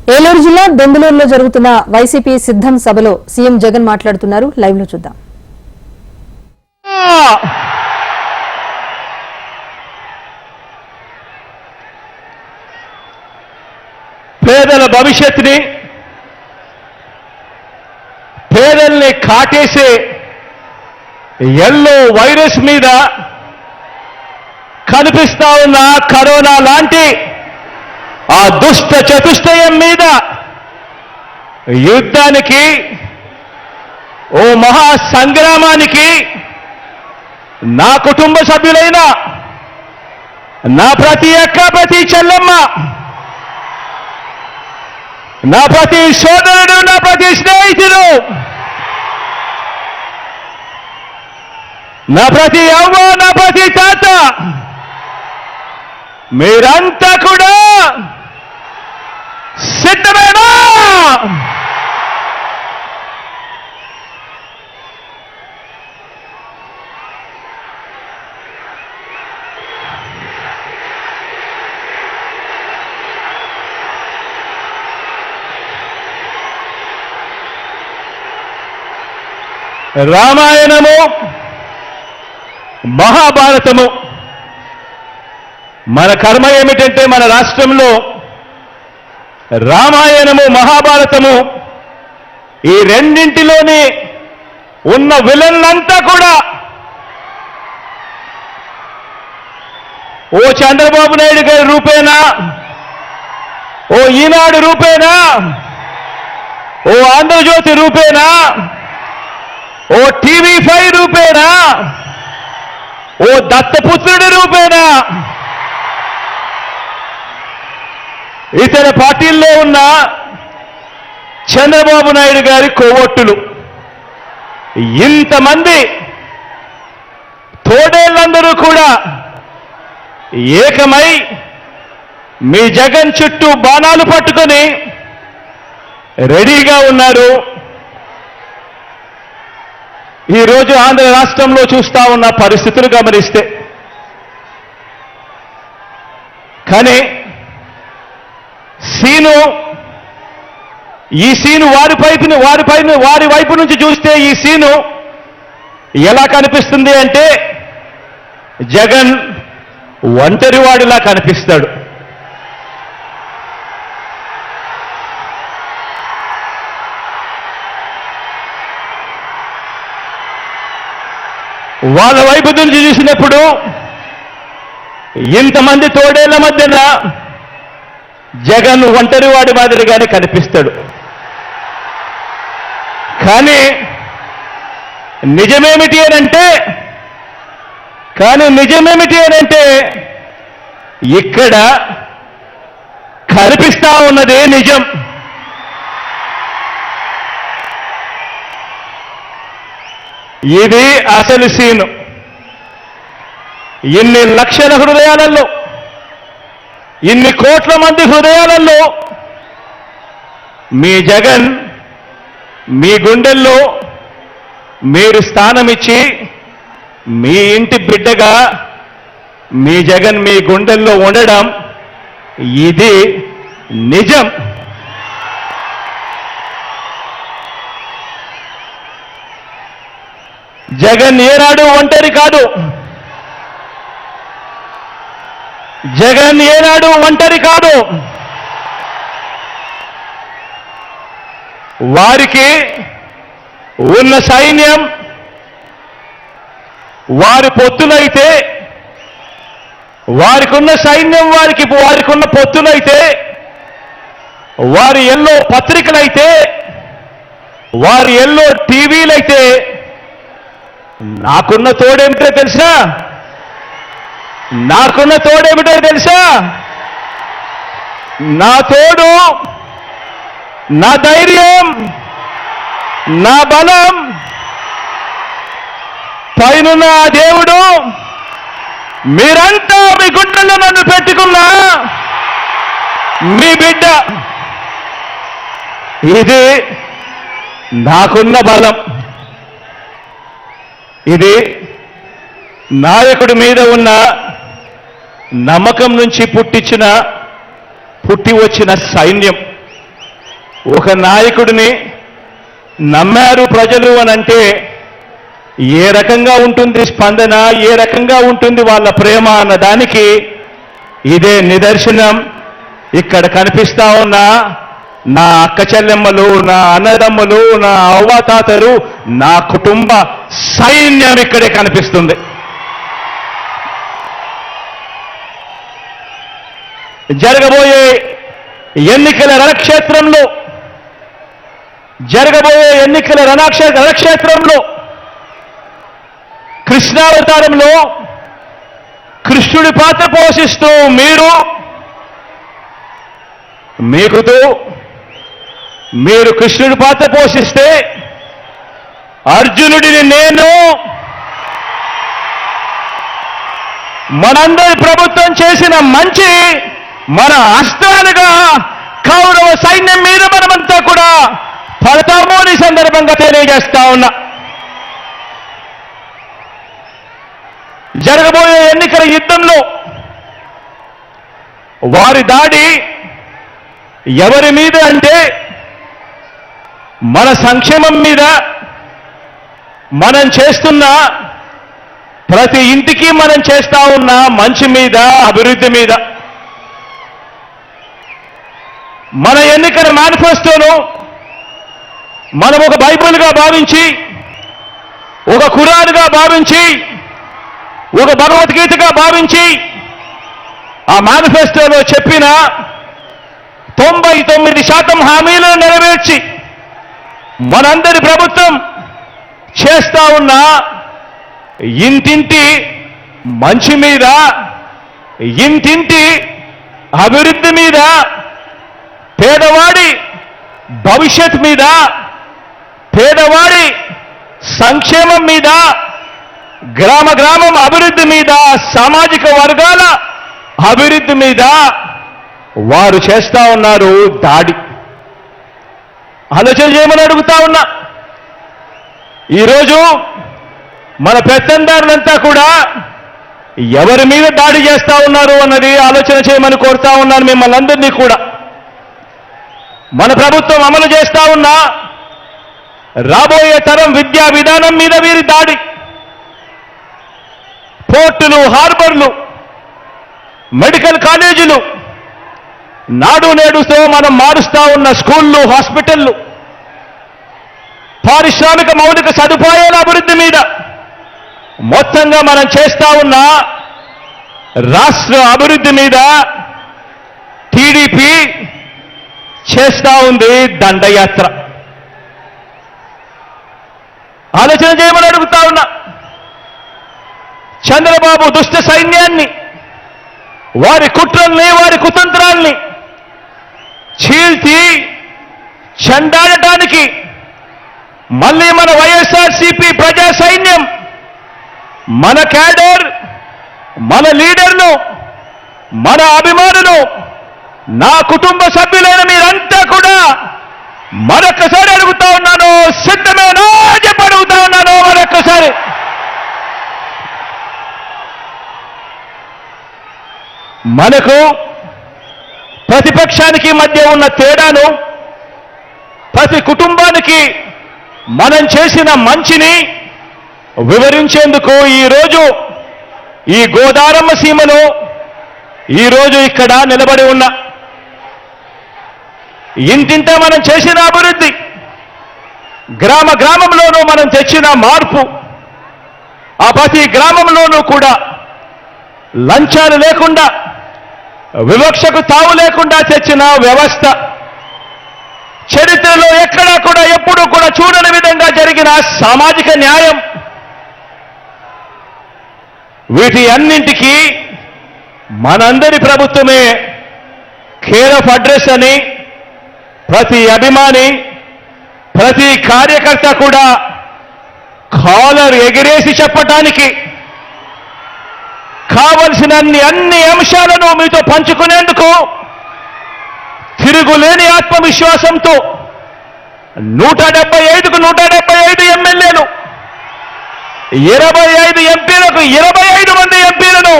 ఏలూరు జిల్లా దొందులూరులో జరుగుతున్న వైసీపీ సిద్ధం సభలో సీఎం జగన్ మాట్లాడుతున్నారు. లైవ్ లో చూద్దాం. పేదల భవిష్యత్తుని, పేదల్ని కాటేసే ఎల్లో వైరస్ మీద కనిపిస్తా ఉన్న కరోనా లాంటి ఆ దుష్ట చతుష్టయం మీద యుద్ధానికి, ఓ మహా సంగ్రామానికి నా కుటుంబ సభ్యులైన నా ప్రతి అక్క, ప్రతి చెల్లెమ్మ, నా ప్రతి సోదరుడు, నా ప్రతి స్నేహితుడు, నా ప్రతి అవ్వ, నా ప్రతి తాత, మీరంతా కూడా సిద్ధమేనా? రామాయణము, మహాభారతము మన కర్మ ఏమిటంటే, మన రాష్ట్రంలో రామాయణము, మహాభారతము ఈ రెండింటిలోని ఉన్న విలన్లంతా కూడా ఓ చంద్రబాబు నాయుడు గారి రూపేనా, ఓ ఈనాడు రూపేనా, ఓ ఆంధ్రజ్యోతి రూపేనా, ఓ TV5 రూపేనా, ఓ దత్తపుత్రుడి రూపేనా, ఇతర పార్టీల్లో ఉన్న చంద్రబాబు నాయుడు గారి కోవొట్టులు, ఇంతమంది తోడేళ్ళందరూ కూడా ఏకమై మీ జగన్ చుట్టూ బాణాలు పట్టుకొని రెడీగా ఉన్నారు. ఈరోజు ఆంధ్ర రాష్ట్రంలో చూస్తా ఉన్న పరిస్థితులు గమనిస్తే, కానీ ఈ సీను వారి వైపు నుంచి చూస్తే ఈ సీను ఎలా కనిపిస్తుంది అంటే, జగన్ ఒంటరివాడిలా కనిపిస్తాడు. వాళ్ళ వైపు నుంచి చూసినప్పుడు ఇంతమంది తోడేళ్ల మధ్యన జగన్ ఒంటరివాడి మాదిరిగానే కనిపిస్తాడు. కానీ నిజమేమిటి అనంటే ఇక్కడ కనిపిస్తా ఉన్నదే నిజం. ఇది అసలు సీను. ఇన్ని లక్షల హృదయాలలో, ఇన్ని కోట్ల మంది హృదయాలలో మీ జగన్ మీ గుండెల్లో మీరు స్థానమిచ్చి, మీ ఇంటి బిడ్డగా మీ జగన్ మీ గుండెల్లో ఉండడం ఇది నిజం. జగన్ ఏనాడు ఒంటరి కాదు. జగన్ ఏనాడు ఒంటరి కాదు. వారికి ఉన్న సైన్యం, వారి పొత్తులైతే, వారికున్న సైన్యం, వారికున్న పొత్తులైతే, వారి ఎల్లో పత్రికలైతే, వారి ఎల్లో టీవీలైతే, నాకున్న తోడేమిటో తెలుసా? నా తోడు, నా ధైర్యం, నా బలం పైనున్న ఆ దేవుడు, మీరంతా మీ గుండెల్లో నన్ను పెట్టుకున్న మీ బిడ్డ. ఇది నాకున్న బలం. ఇది నాయకుడి మీద ఉన్న నమ్మకం నుంచి పుట్టి వచ్చిన సైన్యం. ఒక నాయకుడిని నమ్మారు ప్రజలు అని అంటే ఏ రకంగా ఉంటుంది స్పందన, ఏ రకంగా ఉంటుంది వాళ్ళ ప్రేమ అన్న దానికి ఇదే నిదర్శనం. ఇక్కడ కనిపిస్తా ఉన్న నా అక్క చెల్లెమ్మలు, నా అన్నదమ్ములు, నా అవ్వాతాతలు, నా కుటుంబ సైన్యం ఇక్కడే కనిపిస్తుంది. జరగబోయే ఎన్నికల రణక్షేత్రంలో కృష్ణావతారంలో కృష్ణుడి పాత్ర పోషిస్తూ మీరు కృష్ణుడి పాత్ర పోషిస్తే అర్జునుడిని నేను, మనందరి ప్రభుత్వం చేసిన మంచి మన అస్త్రాలుగా కౌరవ సైన్యం మీద మనమంతా కూడా ఫలితాము ఈ సందర్భంగా తెలియజేస్తా ఉన్నా. జరగబోయే ఎన్నికల యుద్ధంలో వారి దాడి ఎవరి మీద అంటే మన సంక్షేమం మీద, మనం చేస్తున్న ప్రతి ఇంటికి మనం చేస్తా ఉన్న మంచి మీద, అభివృద్ధి మీద. మన ఎన్నికల మేనిఫెస్టోను మనం ఒక బైబిల్గా భావించి, ఒక ఖురాన్గా భావించి, ఒక భగవద్గీతగా భావించి ఆ మేనిఫెస్టోలో చెప్పిన 99% హామీలను నెరవేర్చి మనందరి ప్రభుత్వం చేస్తా ఉన్న ఇంటింటి మంచి మీద, ఇంటింటి అభివృద్ధి మీద, పేదవాడి భవిష్యత్ మీద, పేదవాడి సంక్షేమం మీద, గ్రామం అభివృద్ధి మీద, సామాజిక వర్గాల అభివృద్ధి మీద వారు చేస్తా ఉన్నారు దాడి. ఆలోచన చేయమని అడుగుతా ఉన్నా. ఈరోజు మన పెత్తందారులంతా కూడా ఎవరి మీద దాడి చేస్తా ఉన్నారు అన్నది ఆలోచన చేయమని కోరుతా ఉన్నాను మిమ్మల్ని అందరినీ కూడా. మన ప్రభుత్వం అమలు చేస్తా ఉన్న రాబోయే తరం విద్యా విధానం మీద వీరి దాడి. పోర్టులు, హార్బర్లు, మెడికల్ కాలేజీలు, నాడు నేడుతో మనం మారుస్తా ఉన్న స్కూళ్ళు, హాస్పిటళ్ళు, పారిశ్రామిక మౌలిక సదుపాయాల అభివృద్ధి మీద, మొత్తంగా మనం చేస్తా ఉన్న రాష్ట్ర అభివృద్ధి మీద టీడీపీ చేస్తా ఉంది దండయాత్ర. ఆలోచన చేయమని అడుగుతా ఉన్నా. చంద్రబాబు దుష్ట సైన్యాన్ని, వారి కుట్రల్ని, వారి కుతంత్రాల్ని చీల్చి చెండాడటానికి మళ్ళీ మన వైఎస్ఆర్సీపీ ప్రజా సైన్యం, మన క్యాడర్, మన లీడర్లు, మన అభిమానులు, నా కుటుంబ సభ్యులైన మీరంతా కూడా మరొక్కసారి అడుగుతా ఉన్నాను, సిద్ధమేనా చెప్పి అడుగుతా ఉన్నాను మరొక్కసారి. మనకు ప్రతిపక్షానికి మధ్య ఉన్న తేడాను, ప్రతి కుటుంబానికి మనం చేసిన మంచిని వివరించేందుకు ఈరోజు ఈ గోదారమ్మ సీమలో ఈరోజు ఇక్కడ నిలబడి ఉన్న ఇంటింట మనం చేసిన అభివృద్ధి, గ్రామంలోనూ మనం తెచ్చిన మార్పు, ఆ ప్రతి గ్రామంలోనూ కూడా లంచాలు లేకుండా, వివక్షకు తావు లేకుండా తెచ్చిన వ్యవస్థ, చరిత్రలో ఎక్కడా కూడా ఎప్పుడూ కూడా చూడని విధంగా జరిగిన సామాజిక న్యాయం, వీటి అన్నింటికీ మనందరి ప్రభుత్వమే కేర్ ఆఫ్ అడ్రస్ అని ప్రతి అభిమాని, ప్రతి కార్యకర్త కూడా కాలర్ ఎగిరేసి చెప్పటానికి, కావలసిన అన్ని అంశాలను మీతో పంచుకునేందుకు తిరుగులేని ఆత్మవిశ్వాసంతో 175కు 175 ఎమ్మెల్యేలు, 25 ఎంపీలకు 25 మంది ఎంపీలను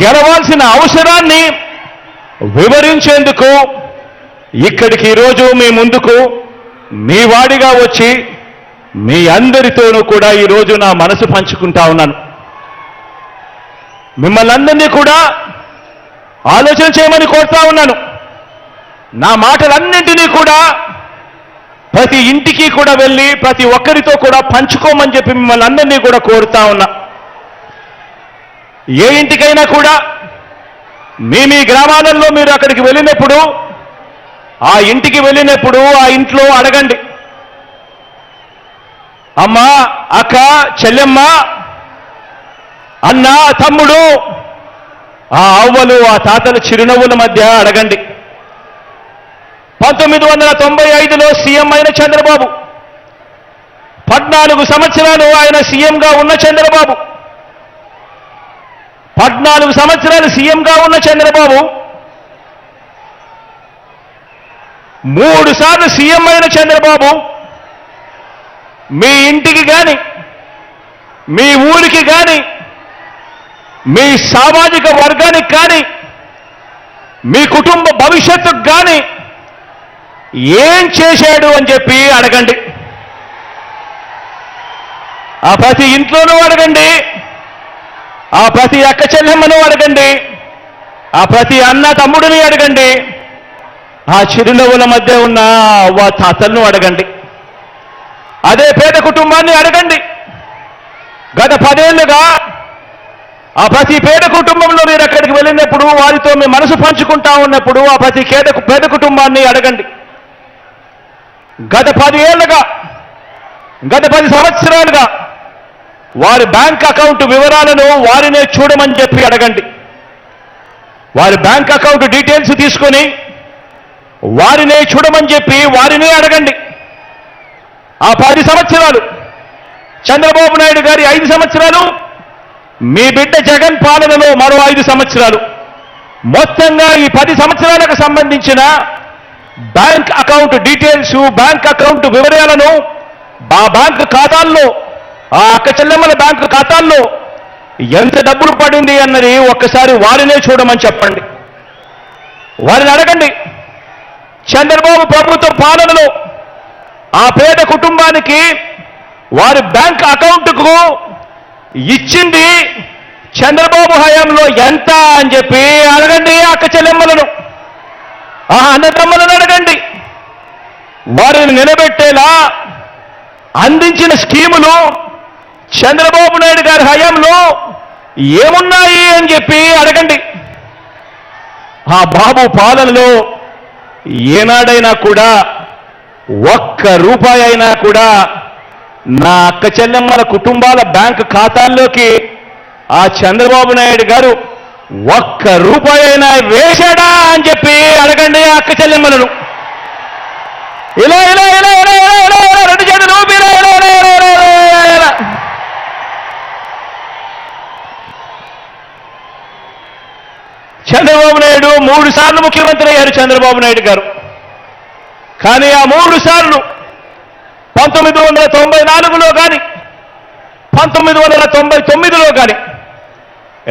గెలవాల్సిన అవసరాన్ని వివరించేందుకు ఇక్కడికి ఈరోజు మీ ముందుకు మీ వాడిగా వచ్చి మీ అందరితోనూ కూడా ఈరోజు నా మనసు పంచుకుంటా ఉన్నాను. మిమ్మల్ని అందరినీ కూడా ఆలోచన చేయమని కోరుతా ఉన్నాను. నా మాటలన్నింటినీ కూడా ప్రతి ఇంటికి కూడా వెళ్ళి ప్రతి ఒక్కరితో కూడా పంచుకోమని చెప్పి మిమ్మల్ని అందరినీ కూడా కోరుతా ఉన్నా. ఏ ఇంటికైనా కూడా మీ గ్రామాలలో మీరు అక్కడికి వెళ్ళినప్పుడు ఆ ఇంటికి వెళ్ళినప్పుడు ఆ ఇంట్లో అడగండి, అమ్మ, అక్క, చెల్లెమ్మ, అన్న, తమ్ముడు, ఆ అవ్వలు ఆ తాతల చిరునవ్వుల మధ్య అడగండి. 1995లో సీఎం అయిన చంద్రబాబు, 14 సంవత్సరాలు ఆయన సీఎంగా ఉన్న చంద్రబాబు, 14 సంవత్సరాలు సీఎంగా ఉన్న చంద్రబాబు 3 సార్లు సీఎం అయిన చంద్రబాబు మీ ఇంటికి కానీ మీ ఊరికి కానీ మీ సామాజిక వర్గానికి కానీ మీ కుటుంబ భవిష్యత్తుకు కానీ ఏం చేశాడు అని చెప్పి అడగండి. ఆ ప్రతి ఇంట్లోనూ అడగండి, ఆ ప్రతి అక్క చెల్లెమ్మను అడగండి, ఆ ప్రతి అన్న తమ్ముడిని అడగండి, ఆ చిరునవ్వుల మధ్య ఉన్న అవ్వ తాతలను అడగండి, అదే పేద కుటుంబాన్ని అడగండి. గత 10 ఏళ్లుగా ఆ ప్రతి పేద కుటుంబంలో మీరు అక్కడికి వెళ్ళినప్పుడు వారితో మీ మనసు పంచుకుంటా ఉన్నప్పుడు ఆ ప్రతి పేద కుటుంబాన్ని అడగండి. గత 10 ఏళ్లుగా, గత 10 సంవత్సరాలుగా వారి బ్యాంక్ అకౌంట్ వివరాలను వారినే చూడమని చెప్పి అడగండి. వారి బ్యాంక్ అకౌంట్ డీటెయిల్స్ తీసుకొని వారినే చూడమని చెప్పి వారినే అడగండి. ఆ 10 సంవత్సరాలు చంద్రబాబు నాయుడు గారి 5 సంవత్సరాలు, మీ బిడ్డ జగన్ పాలనలో మరో 5 సంవత్సరాలు, మొత్తంగా ఈ 10 సంవత్సరాలకు సంబంధించిన bank account details, bank account వివరాలను ఆ బ్యాంక్ ఖాతాల్లో, ఆ అక్క చెల్లెమ్మల బ్యాంకు ఖాతాల్లో ఎంత డబ్బులు పడింది అన్నది ఒక్కసారి వారినే చూడమని చెప్పండి. వారిని అడగండి, చంద్రబాబు ప్రభుత్వ పాలనలో ఆ పేద కుటుంబానికి వారి బ్యాంక్ అకౌంట్కు ఇచ్చింది చంద్రబాబు హయాంలో ఎంత అని చెప్పి అడగండి. అక్క చెల్లెమ్మలను, ఆ అన్నదమ్ములను అడగండి. వారిని నిలబెట్టేలా అందించిన స్కీములు చంద్రబాబు నాయుడు గారి హయాంలో ఏమున్నాయి అని చెప్పి అడగండి. ఆ బాబు పాలనలో ఏనాడైనా కూడా ఒక్క రూపాయి అయినా కూడా నా అక్క చెల్లెమ్మల కుటుంబాల బ్యాంకు ఖాతాల్లోకి ఆ చంద్రబాబు నాయుడు గారు ఒక్క రూపాయి అయినా వేశాడా అని చెప్పి అడగండి ఆ అక్క చెల్లెమ్మలను. ఇలా ఇలా ఇలా ఇలా ఇలా ఇలా 2 చేతులు ఊపి ఇలా ఇలా ఇలా ఇలా ఇలా ఇలా. చంద్రబాబు నాయుడు 3 సార్లు ముఖ్యమంత్రి అయ్యారు చంద్రబాబు నాయుడు గారు. కానీ ఆ 3 సార్లు 1994లో కానీ 1999లో కానీ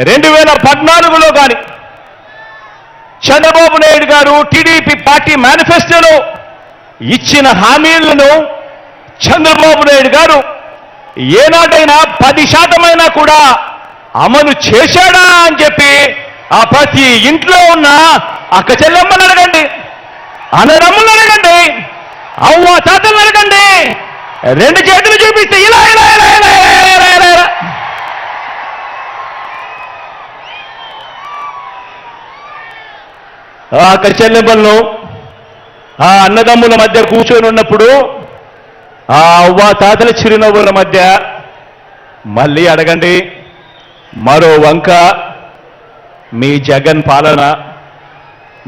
2014లో కానీ చంద్రబాబు నాయుడు గారు టీడీపీ పార్టీ మేనిఫెస్టోలో ఇచ్చిన హామీలను చంద్రబాబు నాయుడు గారు ఏనాడైనా 10% కూడా అమలు చేశాడా అని చెప్పి ఆ ప్రతి ఇంట్లో ఉన్న అక్క చెల్లెమ్మలు అడగండి, అన్నదమ్ములు అడగండి, అవ్వ తాతలు అడగండి. 2 చేతులు చూపిస్తే ఇలా ఇలా ఇలా ఇలా ఇలా ఇలా ఇలా. ఆ అక్క చెల్లెమ్మలను ఆ అన్నదమ్ముల మధ్య కూర్చొని ఉన్నప్పుడు ఆ అవ్వ తాతల చిరునవ్వుల మధ్య మళ్ళీ అడగండి, మరో వంక మీ జగన్ పాలన,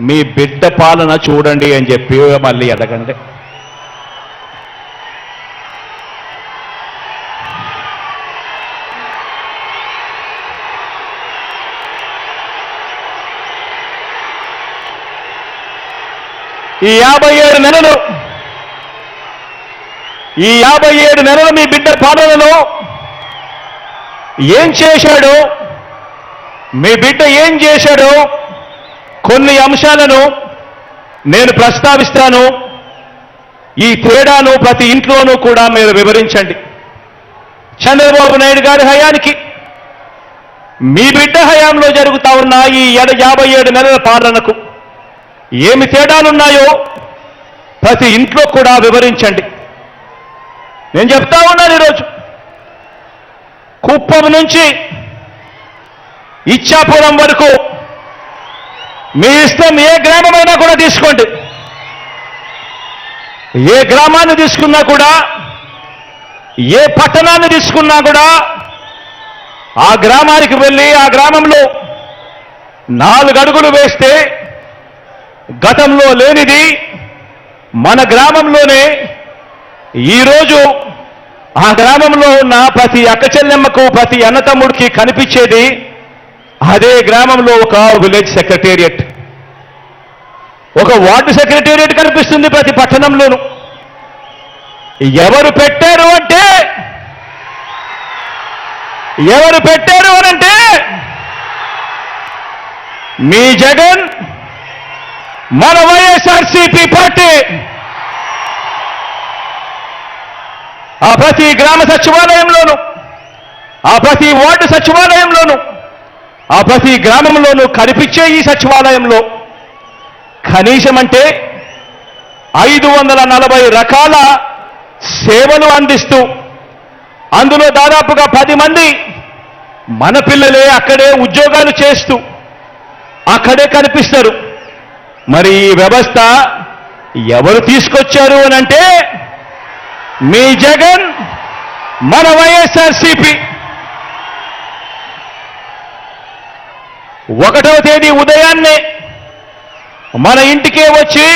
మీ బిడ్డ పాలన చూడండి అని చెప్పి మళ్ళీ అడగండి. ఈ 57 నెలలు మీ బిడ్డ పాలనలో ఏం చేశాడో, మీ బిడ్డ ఏం చేశాడో కొన్ని అంశాలను నేను ప్రస్తావిస్తాను. ఈ తేడాను ప్రతి ఇంట్లోనూ కూడా మీరు వివరించండి. చంద్రబాబు నాయుడు గారి హయానికి మీ బిడ్డ హయాంలో జరుగుతా ఉన్న ఈ 57 నెలల పాలనకు ఏమి తేడాలున్నాయో ప్రతి ఇంట్లో కూడా వివరించండి. నేను చెప్తా ఉన్నాను ఈరోజు కుప్పం నుంచి ఇచ్చాపురం వరకు మీ ఇష్టం ఏ గ్రామమైనా కూడా తీసుకోండి. ఏ గ్రామాన్ని తీసుకున్నా కూడా ఏ పట్టణాన్ని తీసుకున్నా కూడా ఆ గ్రామానికి వెళ్ళి ఆ గ్రామంలో 4 అడుగులు వేస్తే గతంలో లేనిది మన గ్రామంలోనే ఈరోజు ఆ గ్రామంలో ఉన్న ప్రతి అక్క చెల్లెమ్మకు ప్రతి అన్నతమ్ముడికి కనిపించేది అదే గ్రామంలో ఒక విలేజ్ సెక్రటేరియట్, ఒక వార్డు సెక్రటేరియట్ కనిపిస్తుంది ప్రతి పట్టణంలోనూ. ఎవరు పెట్టారు అనంటే మీ జగన్, మన వైఎస్ఆర్సీపీ పార్టీ. ఆ ప్రతి గ్రామ సచివాలయంలోనూ, ఆ ప్రతి వార్డు సచివాలయంలోనూ, ఆ ప్రతి గ్రామంలోనూ కనిపించే ఈ సచివాలయంలో కనీసం అంటే 540 రకాల సేవలు అందిస్తూ అందులో దాదాపుగా 10 మంది మన పిల్లలే అక్కడే ఉద్యోగాలు చేస్తూ అక్కడే కనిపిస్తారు. మరి ఈ వ్యవస్థ ఎవరు తీసుకొచ్చారు అనంటే మీ జగన్, మన వైఎస్ఆర్సీపీ. 1వ తేదీ ఉదయాన్నే మన ఇంటికే వచ్చి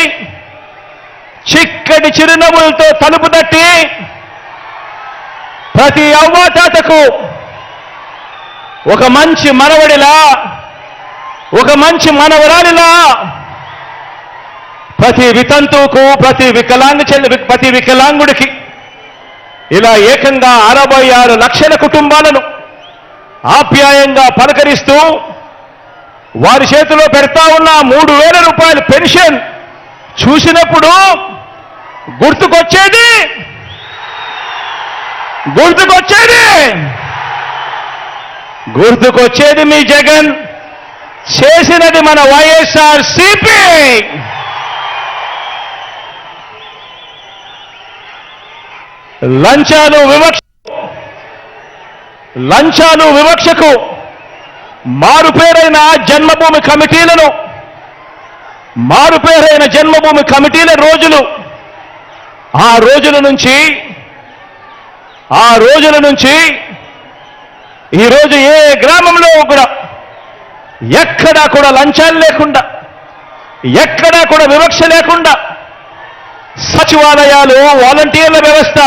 చిక్కటి చిరునవ్వులతో తలుపు తట్టి ప్రతి అవ్వాతాతకు ఒక మంచి మనవడిలా, ఒక మంచి మనవరాలిలా, ప్రతి వితంతువుకు, ప్రతి వికలాంగుడికి ఇలా ఏకంగా 66 లక్షల కుటుంబాలను ఆప్యాయంగా పలకరిస్తూ వారి చేతిలో పెడతా ఉన్న 3,000 రూపాయల పెన్షన్ చూసినప్పుడు గుర్తుకొచ్చేది మీ జగన్ చేసినది మన వైఎస్ఆర్సీపీ. లంచాలు వివక్షకు మారుపేరైన జన్మభూమి కమిటీల రోజులు, ఆ రోజుల నుంచి ఈరోజు ఏ గ్రామంలో కూడా ఎక్కడా కూడా లంచాలు లేకుండా, ఎక్కడా కూడా వివక్ష లేకుండా సచివాలయాలు, వాలంటీర్ల వ్యవస్థ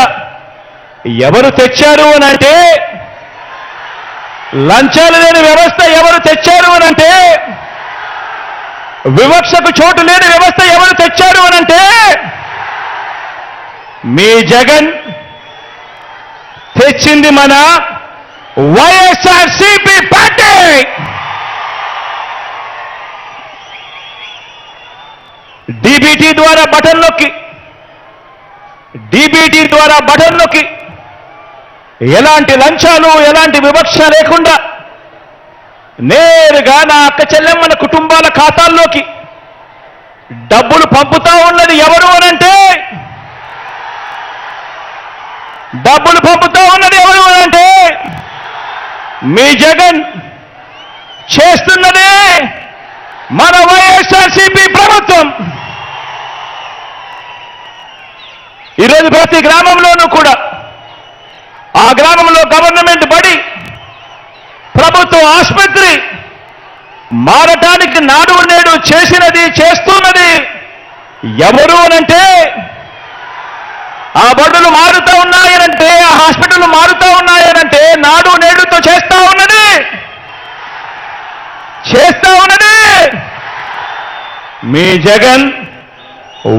ఎవరు తెచ్చారు అనంటే, లంచాలు లేని వ్యవస్థ ఎవరు తెచ్చారు అనంటే, వివక్షకు చోటు లేని వ్యవస్థ ఎవరు తెచ్చారు అనంటే మీ జగన్ తెచ్చింది మన వైఎస్ఆర్సీపీ పార్టీ. డీబీటీ ద్వారా బటన్ నొక్కి ఎలాంటి లంచాలు, ఎలాంటి వివక్ష లేకుండా నేరుగా నా అక్క చెల్లెమ్మల కుటుంబాల ఖాతాల్లోకి డబ్బులు పంపుతా ఉన్నది ఎవరు అనంటే, మీ జగన్ చేస్తున్నదే మన వైఎస్ఆర్సీపీ ప్రభుత్వం. ఈరోజు ప్రతి గ్రామంలోనూ కూడా ఆ గ్రామంలో గవర్నమెంట్ బడి, ప్రభుత్వ ఆసుపత్రి మారటానికి నాడు నేడు చేస్తున్నది ఎవరు అనంటే, ఆ బడులు మారుతూ ఉన్నాయనంటే, ఆ హాస్పిటల్ మారుతూ ఉన్నాయనంటే నాడు నేడుతో చేస్తా ఉన్నది మీ జగన్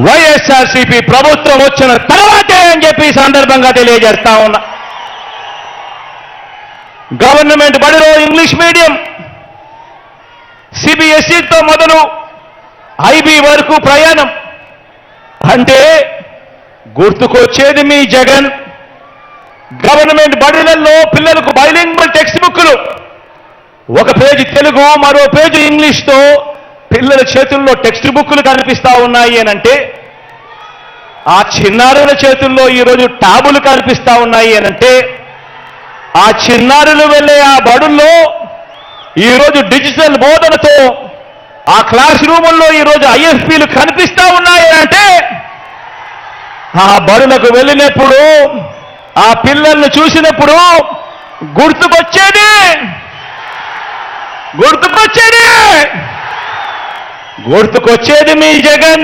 వైఎస్ఆర్సీపీ ప్రభుత్వం వచ్చిన తర్వాతే అని చెప్పి ఈ సందర్భంగా తెలియజేస్తా ఉన్నా. గవర్నమెంట్ బడిలో ఇంగ్లీష్ మీడియం, సిబిఎస్ఈతో మొదలు ఐబీ వరకు ప్రయాణం అంటే గుర్తుకొచ్చేది మీ జగన్. గవర్నమెంట్ బడులలో పిల్లలకు బైలింగ్వల్ టెక్స్ట్ బుక్లు, ఒక పేజీ తెలుగు మరో పేజీ ఇంగ్లీష్తో పిల్లల చేతుల్లో టెక్స్ట్ బుక్లు కనిపిస్తా ఉన్నాయి అని అంటే, ఆ చిన్నారుల చేతుల్లో ఈరోజు ట్యాబులు కనిపిస్తా ఉన్నాయి అని అంటే, ఆ చిన్నారులు వెళ్ళే ఆ బడుల్లో ఈరోజు డిజిటల్ బోధనతో ఆ క్లాస్ రూముల్లో ఈరోజు ఐఎఫ్పీలు కనిపిస్తా ఉన్నాయి అంటే, ఆ బడులకు వెళ్ళినప్పుడు ఆ పిల్లల్ని చూసినప్పుడు గుర్తుకొచ్చేది మీ జగన్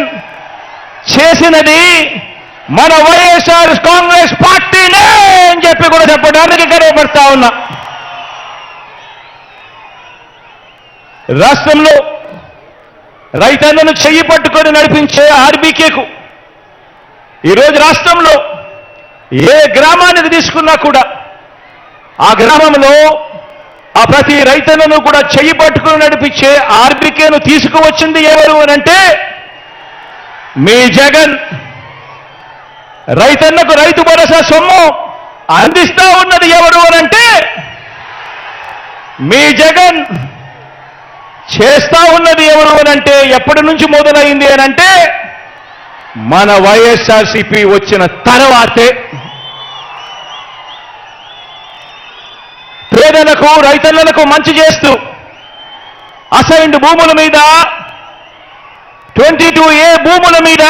చేసినది మన వైఎస్ఆర్ కాంగ్రెస్ పార్టీనే అని చెప్పి కూడా చెప్పడానికి గర్వపడతా ఉన్నా. రాష్ట్రంలో రైతన్నను చెయ్యి పట్టుకొని నడిపించే ఆర్బీకేకు ఈరోజు రాష్ట్రంలో ఏ గ్రామానికి తీసుకున్నా కూడా ఆ గ్రామంలో ఆ ప్రతి రైతన్నను కూడా చెయ్యి పట్టుకుని నడిపించే ఆర్బీకేను తీసుకువచ్చింది ఎవరు అనంటే మీ జగన్. రైతన్నకు రైతు భరోసా సొమ్ము అందిస్తా ఉన్నది ఎవరు అనంటే మీ జగన్. చేస్తా ఉన్నది ఎవరు అనంటే ఎప్పటి నుంచి మొదలైంది అనంటే మన వైఎస్ఆర్సీపీ వచ్చిన తర్వాతే. పేదలకు రైతన్నలకు మంచి చేస్తూ అసైన్డ్ భూముల మీద 22A భూముల మీద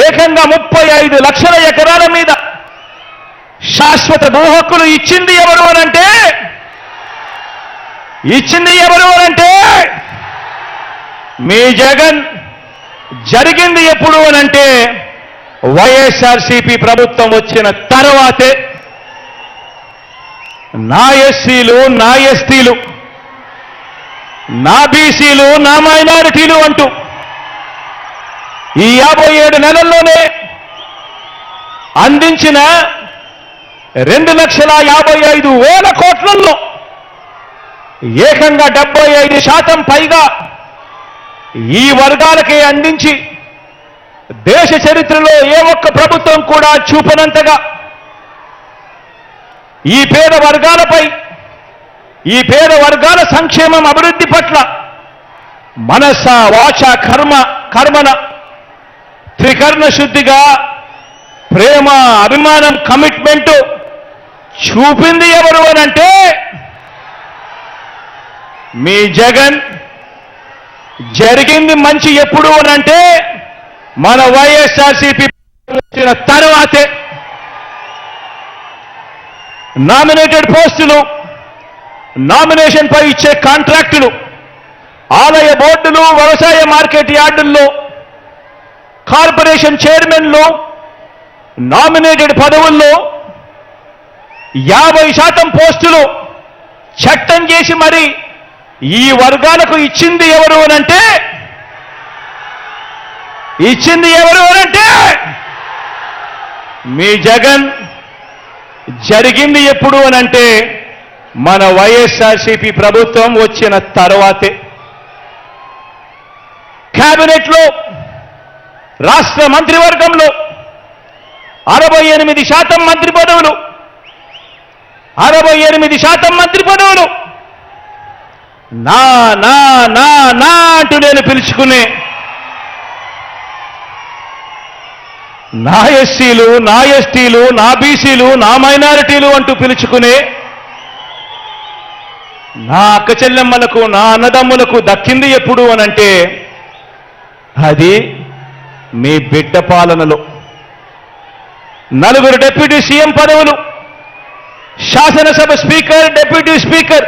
ఏకంగా 35 లక్షల ఎకరాల మీద శాశ్వత భూ హక్కులు ఇచ్చింది ఎవరు అనంటే మీ జగన్. జరిగింది ఎప్పుడు అనంటే వైఎస్ఆర్సీపీ ప్రభుత్వం వచ్చిన తర్వాతే. నా ఎస్సీలు, నా ఎస్టీలు, నా బీసీలు, నా మైనారిటీలు అంటూ ఈ 57 నెలల్లోనే అందించిన 2,55,000 కోట్లలో ఏకంగా 75% పైగా ఈ వర్గాలకే అందించి దేశ చరిత్రలో ఏ ఒక్క ప్రభుత్వం కూడా చూపనంతగా ఈ పేద వర్గాలపై, ఈ పేద వర్గాల సంక్షేమం అభివృద్ధి పట్ల మనస వాచ కర్మన త్రికరణ శుద్ధిగా ప్రేమ, అభిమానం, కమిట్మెంట్ చూపింది ఎవరు అనంటే మీ జగన్. జరిగింది మంచి ఎప్పుడు అనంటే మన వైఎస్ఆర్సీపీ వచ్చిన తర్వాతే. నామినేటెడ్ పోస్టులు, నామినేషన్ పై ఇచ్చే కాంట్రాక్టులు, ఆలయ బోర్డులు, వ్యవసాయ మార్కెట్ యార్డుల్లో కార్పొరేషన్ చైర్మన్లు, నామినేటెడ్ పదవుల్లో 50% పోస్టులు చట్టం చేసి మరి ఈ వర్గాలకు ఇచ్చింది ఎవరు అనంటే మీ జగన్. జరిగింది ఎప్పుడు అనంటే మన వైఎస్ఆర్సీపీ ప్రభుత్వం వచ్చిన తర్వాతే. కేబినెట్లో, రాష్ట్ర మంత్రివర్గంలో 68% మంత్రి పదవులు, 68% మంత్రి పదవులు నా నా నా నా అంటూ నేను పిలుచుకునే నా ఎస్సీలు, నా ఎస్టీలు, నా బీసీలు, నా మైనారిటీలు అంటూ పిలుచుకునే నా అక్క చెల్లెమ్మలకు, నా అన్నదమ్ములకు దక్కింది ఎప్పుడు అనంటే అది మీ బిడ్డ పాలనలో. 4 డిప్యూటీ సీఎం పదవులు, శాసనసభ స్పీకర్, డిప్యూటీ స్పీకర్,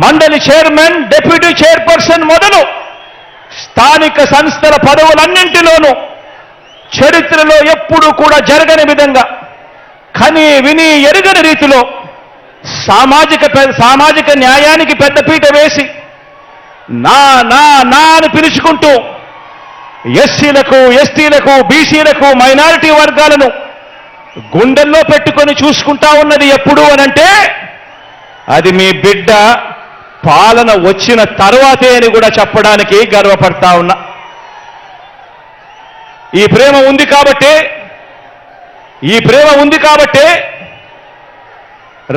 మండలి చైర్మన్, డిప్యూటీ చైర్పర్సన్ మొదలు స్థానిక సంస్థల పదవులన్నింటిలోనూ చరిత్రలో ఎప్పుడూ కూడా జరగని విధంగా కని విని ఎరుగని రీతిలో సామాజిక న్యాయానికి పెద్దపీట వేసి నా నా నా అని పిలుచుకుంటూ ఎస్సీలకు, ఎస్టీలకు, బీసీలకు, మైనారిటీ వర్గాలను గుండెల్లో పెట్టుకొని చూసుకుంటా ఉన్నది ఎప్పుడు అనంటే అది మీ బిడ్డ పాలన వచ్చిన తర్వాతే అని కూడా చెప్పడానికి గర్వపడతా ఉన్నా. ఈ ప్రేమ ఉంది కాబట్టే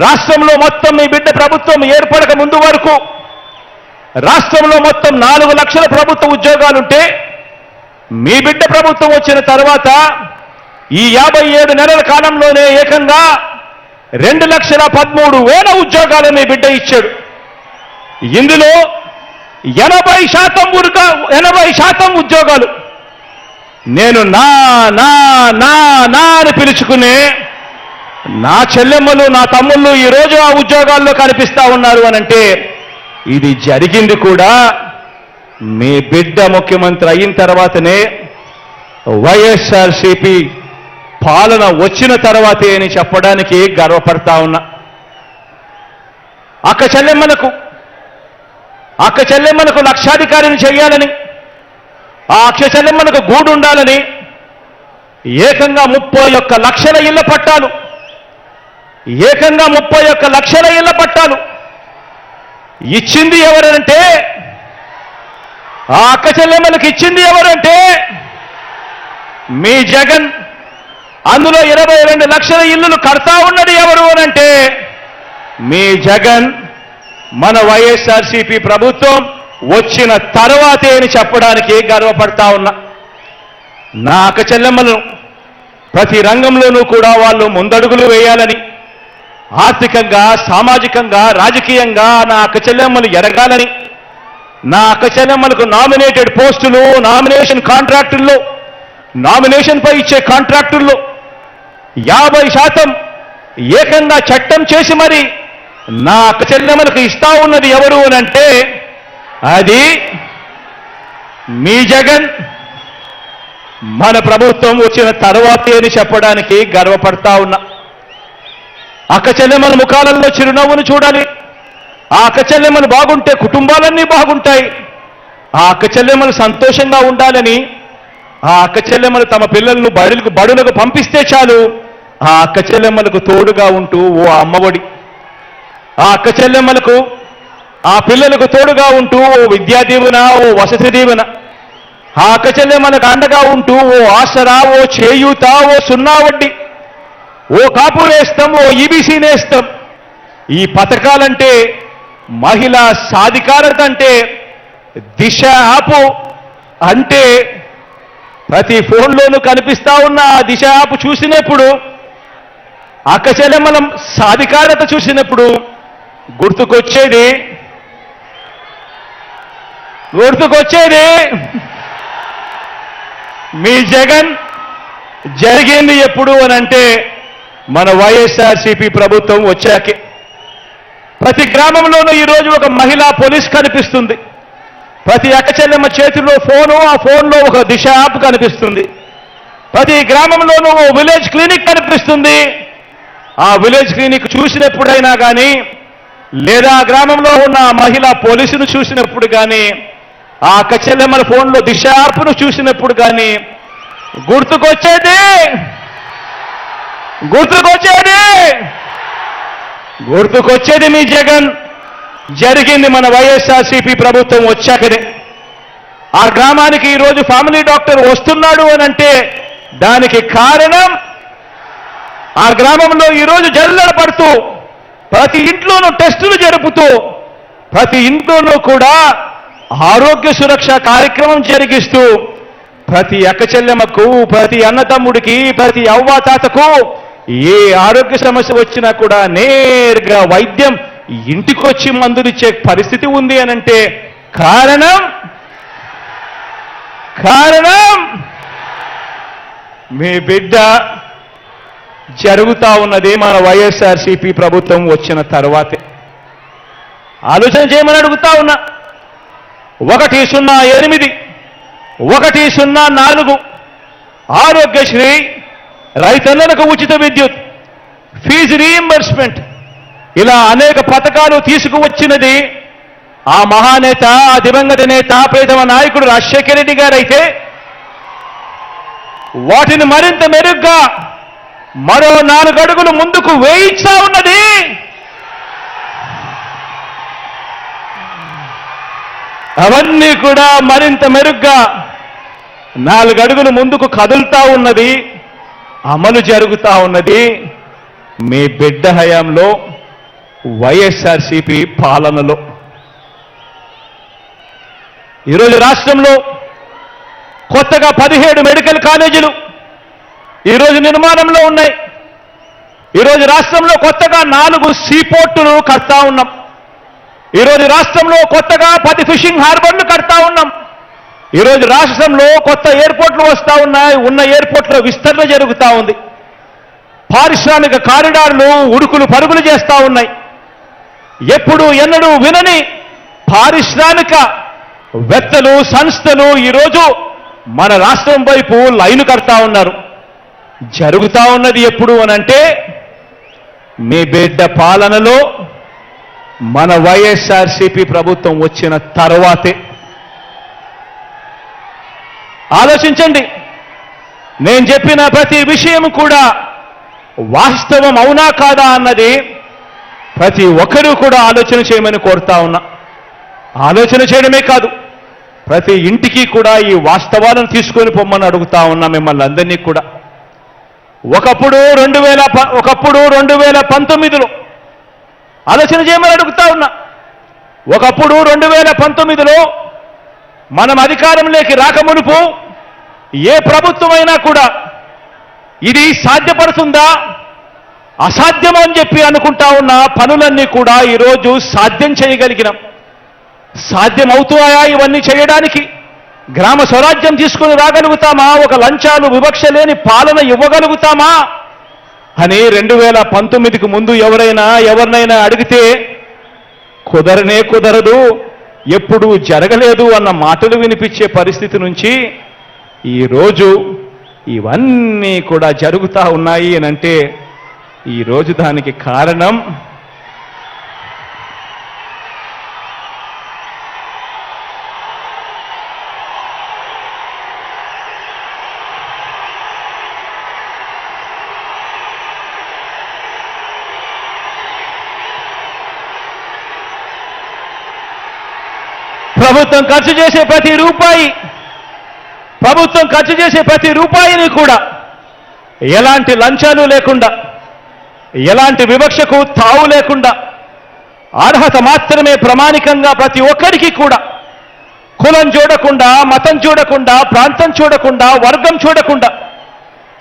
రాష్ట్రంలో మొత్తం మీ బిడ్డ ప్రభుత్వం ఏర్పడక ముందు వరకు రాష్ట్రంలో మొత్తం 4 లక్షల ప్రభుత్వ ఉద్యోగాలుంటే మీ బిడ్డ ప్రభుత్వం వచ్చిన తర్వాత ఈ 57 నెలల కాలంలోనే ఏకంగా 2,13,000 ఉద్యోగాలు మీ బిడ్డ ఇచ్చాడు. ఇందులో 80% ఉద్యోగాలు నేను నా నా నా నా అని పిలుచుకునే నా చెల్లెమ్మలు నా తమ్ముళ్ళు ఈరోజు ఆ ఉద్యోగాల్లో కనిపిస్తా ఉన్నారు అనంటే ఇది జరిగింది కూడా మీ బిడ్డ ముఖ్యమంత్రి అయిన తర్వాతనే, వైఎస్ఆర్సీపీ పాలన వచ్చిన తర్వాతే అని చెప్పడానికి గర్వపడతా ఉన్నా. అక్క చెల్లెమ్మలకు లక్షాధికారిని చేయాలని, ఆ అక్క చెల్లెమ్మలకు గూడు ఉండాలని ఏకంగా 31 లక్షల ఇళ్ల పట్టాలు ఇచ్చింది ఎవరంటే, ఆ అక్క చెల్లెమ్మలకు ఇచ్చింది ఎవరంటే మీ జగన్. అందులో 22 లక్షల ఇళ్లను కడతా ఉన్నది ఎవరు అనంటే మీ జగన్. మన వైఎస్ఆర్సీపీ ప్రభుత్వం వచ్చిన తర్వాతే అని చెప్పడానికి గర్వపడతా ఉన్నా. నా అక్క చెల్లెమ్మలను ప్రతి రంగంలోనూ కూడా వాళ్ళు ముందడుగులు వేయాలని, ఆర్థికంగా, సామాజికంగా, రాజకీయంగా నా అక్క చెల్లెమ్మలు ఎదగాలని, నా అక్క చెల్లెమ్మలకు నామినేటెడ్ పోస్టులు, నామినేషన్ కాంట్రాక్టుల్లో, నామినేషన్పై ఇచ్చే కాంట్రాక్టుల్లో 50% ఏకంగా చట్టం చేసి మరి నా అక్క చెల్లెమ్మలకు ఇస్తా ఉన్నది ఎవరు అనంటే అది మీ జగన్. మన ప్రభుత్వం వచ్చిన తర్వాతే అని చెప్పడానికి గర్వపడతా ఉన్నా. అక్క చెల్లెమ్మల ముఖాలలో చిరునవ్వును చూడాలి. ఆ అక్క చెల్లెమ్మలు బాగుంటే కుటుంబాలన్నీ బాగుంటాయి. ఆ అక్క చెల్లెమ్మలు సంతోషంగా ఉండాలని, ఆ అక్క చెల్లెమ్మలు తమ పిల్లలను బడులకు పంపిస్తే చాలు ఆ అక్క చెల్లెమ్మలకు తోడుగా ఉంటూ ఓ అమ్మఒడి, ఆ అక్క చెల్లెమ్మలకు ఆ పిల్లలకు తోడుగా ఉంటూ ఓ విద్యా దీవెన, ఓ వసతి దీవెన, ఆ అక్క చెల్లెమ్మలకు అండగా ఉంటూ ఓ ఆసరా, ఓ చేయూత, ఓ 0 వడ్డీ, ఓ కాపు నేస్తం, ఓ ఈబీసీ నేస్తం. ఈ పథకాలంటే, మహిళా సాధికారత అంటే, దిశ యాప్ అంటే ప్రతి ఫోన్లోనూ కనిపిస్తా ఉన్న ఆ దిశ యాప్ చూసినప్పుడు, అక్క చెల్లెమ్మల సాధికారత చూసినప్పుడు గుర్తుకొచ్చేది మీ జగన్. జరిగింది ఎప్పుడు అనంటే మన వైఎస్ఆర్సీపీ ప్రభుత్వం వచ్చాకే. ప్రతి గ్రామంలోనూ ఈరోజు ఒక మహిళా పోలీస్ కనిపిస్తుంది. ప్రతి అక్క చెల్లెమ్మ చేతిలో ఫోను, ఆ ఫోన్లో ఒక దిశ యాప్ కనిపిస్తుంది. ప్రతి గ్రామంలోనూ ఓ విలేజ్ క్లినిక్ కనిపిస్తుంది. ఆ విలేజ్ క్లినిక్ చూసినప్పుడైనా కానీ, లేదా ఆ గ్రామంలో ఉన్న మహిళా పోలీసును చూసినప్పుడు కానీ, ఆ అక్క చెల్లెమ్మల ఫోన్లో దిశ యాప్ను చూసినప్పుడు కానీ గుర్తుకొచ్చేది మీ జగన్. జరిగింది మన వైఎస్ఆర్సీపీ ప్రభుత్వం వచ్చాకనే. ఆ గ్రామానికి ఈరోజు ఫ్యామిలీ డాక్టర్ వస్తున్నాడు అనంటే దానికి కారణం ఆ గ్రామంలో ఈరోజు జల్లెడ పడుతూ, ప్రతి ఇంట్లోనూ టెస్టులు జరుపుతూ, ప్రతి ఇంట్లోనూ కూడా ఆరోగ్య సురక్ష కార్యక్రమం జరిగిస్తూ, ప్రతి అక్క చెల్లెమ్మకు, ప్రతి అన్నతమ్ముడికి, ప్రతి అవ్వాతాతకు ఏ ఆరోగ్య సమస్య వచ్చినా కూడా నేరుగా వైద్యం ఇంటికొచ్చి మందులిచ్చే పరిస్థితి ఉంది అనంటే కారణం మీ బిడ్డ. జరుగుతా ఉన్నది మన వైఎస్ఆర్సీపీ ప్రభుత్వం వచ్చిన తర్వాతే. ఆలోచన చేయమని అడుగుతా ఉన్నా. 108, 104 ఆరోగ్యశ్రీ, రైతన్నలకు ఉచిత విద్యుత్, ఫీజు రీయింబర్స్మెంట్, ఇలా అనేక పథకాలు తీసుకువచ్చినది ఆ మహానేత, ఆ దివంగత నేత, ప్రియతమ నాయకుడు రాజశేఖర రెడ్డి గారైతే వాటిని మరింత మెరుగ్గా మరో 4 అడుగులు ముందుకు వేయిస్తా ఉన్నది అవన్నీ కూడా మరింత మెరుగ్గా 4 అడుగులు ముందుకు కదులుతా ఉన్నది, అమలు జరుగుతా ఉన్నది మీ బిడ్డ హయాంలో, వైఎస్ఆర్సీపీ పాలనలో. ఈరోజు రాష్ట్రంలో కొత్తగా 17 మెడికల్ కాలేజీలు ఈరోజు నిర్మాణంలో ఉన్నాయి. ఈరోజు రాష్ట్రంలో కొత్తగా 4 సీపోర్టులు కడతా ఉన్నాం. ఈరోజు రాష్ట్రంలో కొత్తగా 10 ఫిషింగ్ హార్బర్లు కడతా ఉన్నాం. ఈరోజు రాష్ట్రంలో కొత్త ఎయిర్పోర్ట్లు వస్తూ ఉన్నాయి. ఉన్న ఎయిర్పోర్ట్ల విస్తరణ జరుగుతూ ఉంది. పారిశ్రామిక కారిడార్లు ఉడుకులు పరుగులు చేస్తూ ఉన్నాయి. ఎప్పుడు ఎన్నడూ వినని పారిశ్రామిక వేత్తలు, సంస్థలు ఈరోజు మన రాష్ట్రం వైపు లైను కడతా ఉన్నారు. జరుగుతూ ఉన్నది ఎప్పుడు అనంటే మీ బిడ్డ పాలనలో, మన వైఎస్ఆర్సీపీ ప్రభుత్వం వచ్చిన తర్వాతే. ఆలోచించండి, నేను చెప్పిన ప్రతి విషయం కూడా వాస్తవం అవునా కాదా అన్నది ప్రతి ఒక్కరూ కూడా ఆలోచన చేయమని కోరుతా ఉన్నా. ఆలోచన చేయడమే కాదు, ప్రతి ఇంటికి కూడా ఈ వాస్తవాలను తీసుకొని పొమ్మని అడుగుతా ఉన్నా మిమ్మల్ని అందరినీ కూడా. ఒకప్పుడు 2019లో ఆలోచన చేయమని అడుగుతా ఉన్నా. ఒకప్పుడు 2019లో మనం అధికారంలోకి రాకమునుపు ఏ ప్రభుత్వమైనా కూడా ఇది సాధ్యపడుతుందా, అసాధ్యం అని చెప్పి అనుకుంటా ఉన్న పనులన్నీ కూడా ఈరోజు సాధ్యం చేయగలిగినాం. సాధ్యమవుతాయా ఇవన్నీ చేయడానికి? గ్రామ స్వరాజ్యం తీసుకుని రాగలుగుతామా? ఒక లంచాలు వివక్ష లేని పాలన ఇవ్వగలుగుతామా అని 2019కు ముందు ఎవరినైనా అడిగితే కుదరనే కుదరదు, ఎప్పుడూ జరగలేదు అన్న మాటలు వినిపించే పరిస్థితి నుంచి ఈరోజు ఇవన్నీ కూడా జరుగుతూ ఉన్నాయి అనంటే ఈరోజు దానికి కారణం ప్రభుత్వం ఖర్చు చేసే ప్రతి రూపాయిని కూడా ఎలాంటి లంచాలు లేకుండా, ఎలాంటి వివక్షకు తావు లేకుండా, అర్హత మాత్రమే ప్రమాణికంగా ప్రతి ఒక్కరికి కూడా, కులం చూడకుండా, మతం చూడకుండా, ప్రాంతం చూడకుండా, వర్గం చూడకుండా,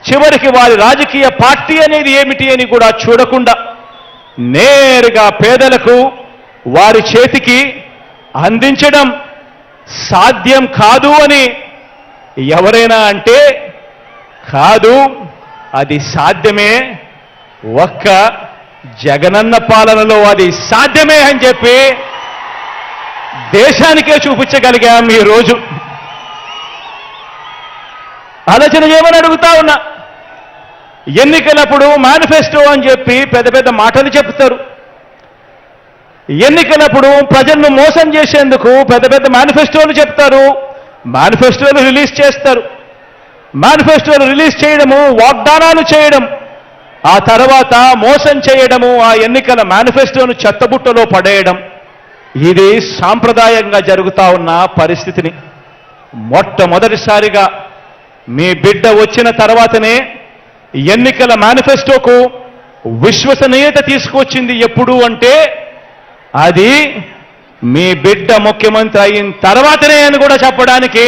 చివరికి వారి రాజకీయ పార్టీ అనేది ఏమిటి అని కూడా చూడకుండా నేరుగా పేదలకు వారి చేతికి అందించడం సాధ్యం కాదు అని ఎవరైనా అంటే కాదు, అది సాధ్యమే. ఒక్క జగనన్న పాలనలో అది సాధ్యమే అని చెప్పి దేశానికే చూపించగలిగాం ఈరోజు. ఆలోచన చేయమని అడుగుతా ఉన్నా. ఎన్నికలప్పుడు మేనిఫెస్టో అని చెప్పి పెద్ద పెద్ద మాటలు చెప్తారు. ఎన్నికలప్పుడు ప్రజలను మోసం చేసేందుకు పెద్ద పెద్ద మేనిఫెస్టోలు చెప్తారు, మేనిఫెస్టోలు రిలీజ్ చేస్తారు. మేనిఫెస్టోలు రిలీజ్ చేయడము, వాగ్దానాలు చేయడం, ఆ తర్వాత మోసం చేయడము, ఆ ఎన్నికల మేనిఫెస్టోను చెత్తబుట్టలో పడేయడం, ఇది సాంప్రదాయంగా జరుగుతా ఉన్న పరిస్థితిని మొట్టమొదటిసారిగా మీ బిడ్డ వచ్చిన తర్వాతనే ఎన్నికల మేనిఫెస్టోకు విశ్వసనీయత తీసుకొచ్చింది. ఎప్పుడు అంటే అది మీ బిడ్డ ముఖ్యమంత్రి అయిన తర్వాతనే అని కూడా చెప్పడానికి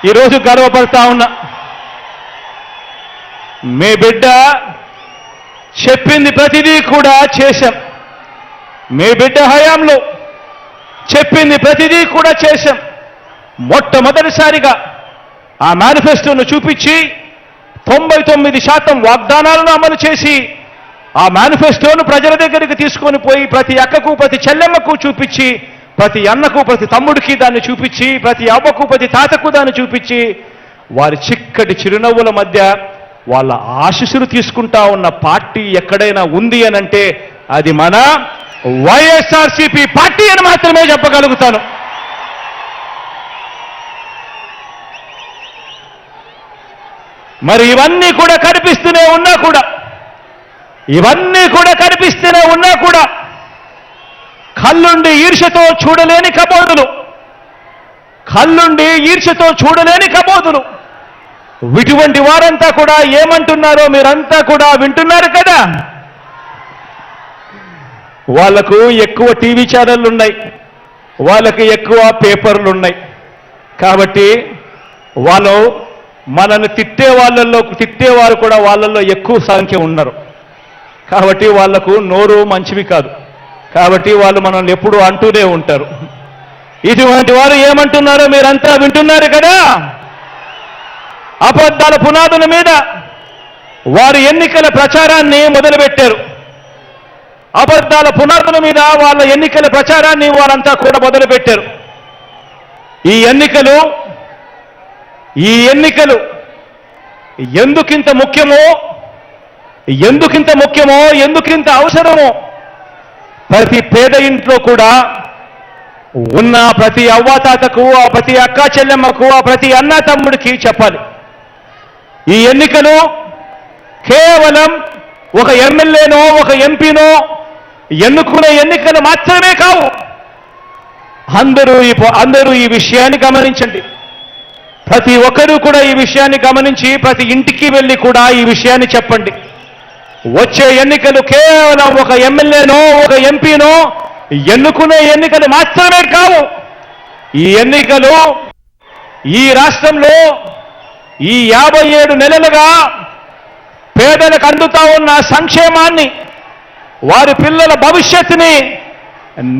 ఈరోజు గర్వపడతా ఉన్నా. మీ బిడ్డ చెప్పింది ప్రతిదీ కూడా చేశాం. మీ బిడ్డ హయాంలో చెప్పింది ప్రతిదీ కూడా చేశాం. మొట్టమొదటిసారిగా ఆ మేనిఫెస్టోను చూపించి 99% వాగ్దానాలను అమలు చేసి ఆ మేనిఫెస్టోను ప్రజల దగ్గరికి తీసుకొని పోయి ప్రతి అక్కకు, ప్రతి చెల్లెమ్మకు చూపించి, ప్రతి అన్నకు, ప్రతి తమ్ముడికి దాన్ని చూపించి, ప్రతి అవ్వకు, ప్రతి తాతకు దాన్ని చూపించి, వారి చిక్కటి చిరునవ్వుల మధ్య వాళ్ళ ఆశీస్సులు తీసుకుంటా ఉన్న పార్టీ ఎక్కడైనా ఉంది అనంటే అది మన వైఎస్ఆర్సీపీ పార్టీ అని మాత్రమే చెప్పగలుగుతాను. మరి ఇవన్నీ కూడా కనిపిస్తూనే ఉన్నా కూడా కళ్ళుండి ఈర్ష్యతో చూడలేని కబోదులు, కళ్ళుండి ఈర్ష్యతో చూడలేని కబోదులు. ఇటువంటి వారంతా కూడా ఏమంటున్నారో మీరంతా కూడా వింటున్నారు కదా. వాళ్లకు ఎక్కువ టీవీ ఛానళ్ళు ఉన్నాయి, వాళ్ళకి ఎక్కువ పేపర్లు ఉన్నాయి. కాబట్టి వాళ్ళు మనల్ని తిట్టేవారు కూడా వాళ్ళల్లో ఎక్కువ సంఖ్య ఉన్నారు. కాబట్టి వాళ్లకు నోరు మంచివి కాదు. కాబట్టి వాళ్ళు మనల్ని ఎప్పుడూ అంటూనే ఉంటారు. ఇటువంటి వారు ఏమంటున్నారో మీరంతా వింటున్నారు కదా. అబద్ధాల పునాదుల మీద వారు ఎన్నికల ప్రచారాన్ని మొదలుపెట్టారు. అబద్ధాల పునాదుల మీద వాళ్ళ ఎన్నికల ప్రచారాన్ని వారంతా కూడా మొదలుపెట్టారు. ఈ ఎన్నికలు ఎందుకింత ముఖ్యమో, ఎందుకింత అవసరమో ప్రతి పేద ఇంట్లో కూడా ఉన్న ప్రతి అవ్వాతాతకు, ఆ ప్రతి అక్కా చెల్లెమ్మకు, ఆ ప్రతి అన్నా తమ్ముడికి చెప్పాలి. ఈ ఎన్నికలు కేవలం ఒక ఎమ్మెల్యేనో ఒక ఎంపీనో ఎన్నుకునే ఎన్నికలు మాత్రమే కావు. అందరూ ఈ విషయాన్ని గమనించండి. ప్రతి ఒక్కరూ కూడా ఈ విషయాన్ని గమనించి ప్రతి ఇంటికి వెళ్ళి కూడా ఈ విషయాన్ని చెప్పండి. వచ్చే ఎన్నికలు కేవలం ఒక ఎమ్మెల్యేనో ఒక ఎంపీనో ఎన్నుకునే ఎన్నికలు మాత్రమే కావు. ఈ ఎన్నికలు ఈ రాష్ట్రంలో ఈ 57 నెలలుగా పేదలకు అందుతా ఉన్న సంక్షేమాన్ని, వారి పిల్లల భవిష్యత్తుని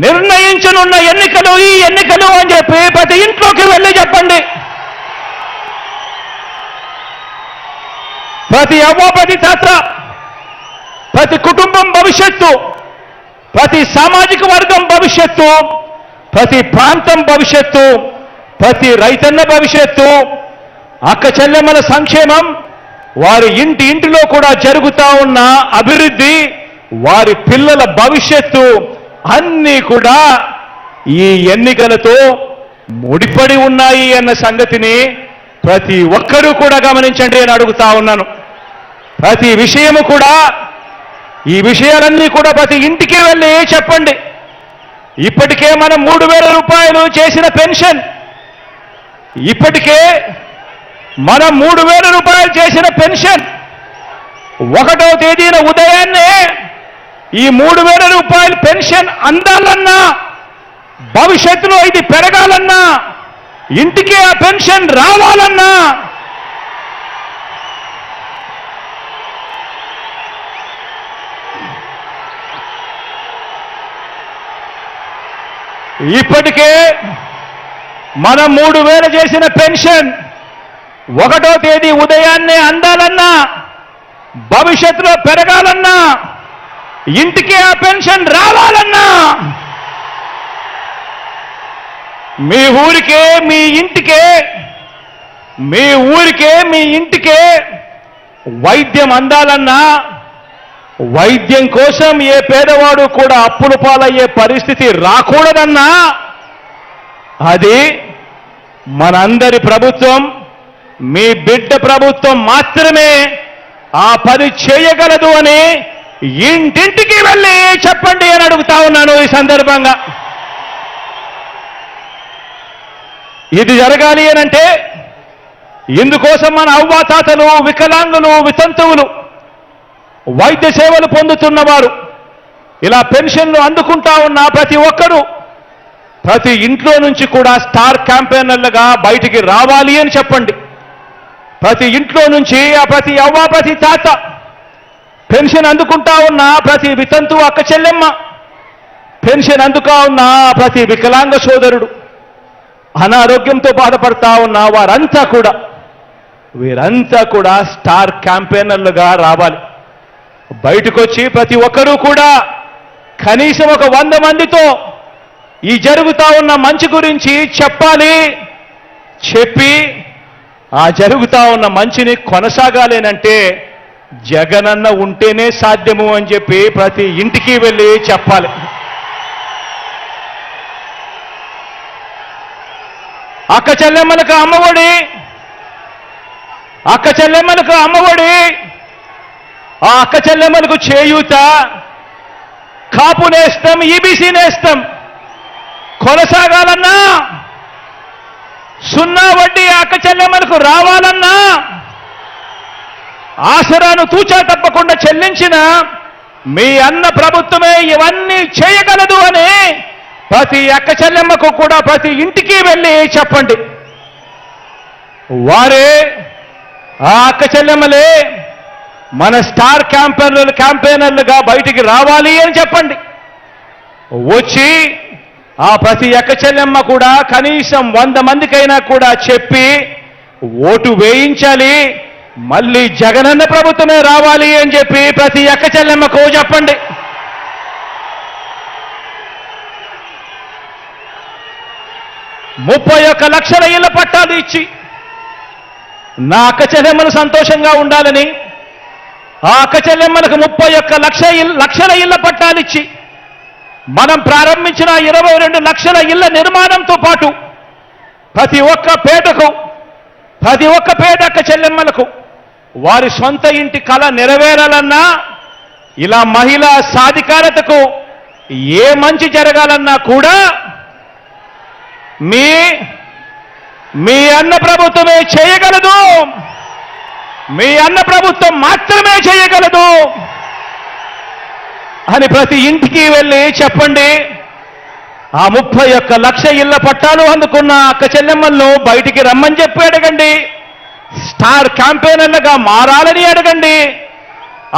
నిర్ణయించనున్న ఎన్నికలు ఈ ఎన్నికలు అని చెప్పి ప్రతి ఇంట్లోకి వెళ్ళి చెప్పండి. ప్రతి అవ్వ, ప్రతి తాత, ప్రతి కుటుంబం భవిష్యత్తు, ప్రతి సామాజిక వర్గం భవిష్యత్తు, ప్రతి ప్రాంతం భవిష్యత్తు, ప్రతి రైతన్న భవిష్యత్తు, అక్క చెల్లెమ్మల సంక్షేమం, వారి ఇంటిలో కూడా జరుగుతా ఉన్న అభివృద్ధి, వారి పిల్లల భవిష్యత్తు అన్నీ కూడా ఈ ఎన్నికలతో ముడిపడి ఉన్నాయి అన్న సంగతిని ప్రతి ఒక్కరూ కూడా గమనించండి అని అడుగుతా ఉన్నాను. ప్రతి విషయము కూడా, ఈ విషయాలన్నీ కూడా ప్రతి ఇంటికి వెళ్ళి చెప్పండి. ఇప్పటికే మనం 3,000 రూపాయలు చేసిన పెన్షన్, ఇప్పటికే మనం 3,000 రూపాయలు చేసిన పెన్షన్ 1వ తేదీన ఉదయాన్నే ఈ 3,000 రూపాయల పెన్షన్ అందాలన్నా, భవిష్యత్తులో ఇది పెరగాలన్నా, ఇంటికి ఆ పెన్షన్ రావాలన్నా ఇప్పటికే మనం 3,000 చేసిన పెన్షన్ 1వ తేదీ ఉదయాన్నే అందాలన్నా, భవిష్యత్తులో పెరగాలన్నా, ఇంటికి ఆ పెన్షన్ రావాలన్నా మీ ఊరికే మీ ఇంటికే వైద్యం అందాలన్నా, వైద్యం కోసం ఏ పేదవాడు కూడా అప్పుల పాలయ్యే పరిస్థితి రాకూడదన్నా, అది మనందరి ప్రభుత్వం, మీ బిడ్డ ప్రభుత్వం మాత్రమే ఆ పని చేయగలదు అని ఇంటింటికి వెళ్ళి చెప్పండి అని అడుగుతా ఉన్నాను ఈ సందర్భంగా. ఇది జరగాలి అనంటే ఇందుకోసం మన అవ్వాతాతలు, వికలాంగులు, వితంతువులు, వైద్య సేవలు పొందుతున్నవారు, ఇలా పెన్షన్లు అందుకుంటా ఉన్న ప్రతి ఒక్కరూ ప్రతి ఇంట్లో నుంచి కూడా స్టార్ క్యాంపెయినర్లుగా బయటికి రావాలి అని చెప్పండి. ప్రతి ఇంట్లో నుంచి ఆ ప్రతి అవ్వ, ప్రతి తాత, పెన్షన్ అందుకుంటా ఉన్న ప్రతి వితంతు అక్క చెల్లెమ్మ, పెన్షన్ అందుకా ఉన్న ప్రతి వికలాంగ సోదరుడు, అనారోగ్యంతో బాధపడతా ఉన్న వీరంతా కూడా స్టార్ క్యాంపెయినర్లుగా రావాలి. బయటకు వచ్చి ప్రతి ఒక్కరూ కూడా కనీసం ఒక 100 మందితో ఈ జరుగుతా ఉన్న మంచి గురించి చెప్పాలి. చెప్పి ఆ జరుగుతా ఉన్న మంచిని కొనసాగాలేనంటే జగనన్న ఉంటేనే సాధ్యము అని చెప్పి ప్రతి ఇంటికి వెళ్ళి చెప్పాలి. అక్క చెల్లెమ్మలకు అమ్మఒడి, ఆ అక్క చెల్లెమ్మలకు చేయూత, కాపు నేస్తం, ఈబీసీ నేస్తం కొనసాగాలన్నా సున్నా వడ్డీ అక్క చెల్లెమ్మలకు రావాలన్నా ఆసరాను తూచా తప్పకుండా చెల్లించిన మీ అన్న ప్రభుత్వమే ఇవన్నీ చేయగలదు అని ప్రతి అక్క చెల్లెమ్మకు కూడా ప్రతి ఇంటికి వెళ్ళి చెప్పండి. వారే ఆ అక్క చెల్లెమ్మలే మన స్టార్ క్యాంపెయినర్లుగా బయటికి రావాలి అని చెప్పండి. వచ్చి ఆ ప్రతి అక్క చెల్లెమ్మ కూడా కనీసం 100 మందికైనా కూడా చెప్పి ఓటు వేయించాలి, మళ్ళీ జగనన్న ప్రభుత్వమే రావాలి అని చెప్పి ప్రతి అక్క చెల్లెమ్మకు చెప్పండి. $31 లక్షల ఇళ్ల పట్టాలు ఇచ్చి నా అక్క చెల్లెమ్మలు సంతోషంగా ఉండాలని ఆ అక్క చెల్లెమ్మలకు 31 లక్షల ఇళ్ల పట్టాలిచ్చి మనం ప్రారంభించిన 22 లక్షల ఇళ్ల నిర్మాణంతో పాటు ప్రతి ఒక్క పేద అక్క చెల్లెమ్మలకు వారి సొంత ఇంటి కళ నెరవేరాలన్నా, ఇలా మహిళా సాధికారతకు ఏ మంచి జరగాలన్నా కూడా మీ అన్న ప్రభుత్వమే చేయగలదు. మీ అన్న ప్రభుత్వం మాత్రమే చేయగలదు అని ప్రతి ఇంటికి వెళ్ళి చెప్పండి. ఆ 31 లక్ష ఇళ్ల పట్టాలు అందుకున్న అక్క చెల్లెమ్మలను బయటికి రమ్మని చెప్పి అడగండి. స్టార్ క్యాంపెయినర్లుగా మారాలని అడగండి.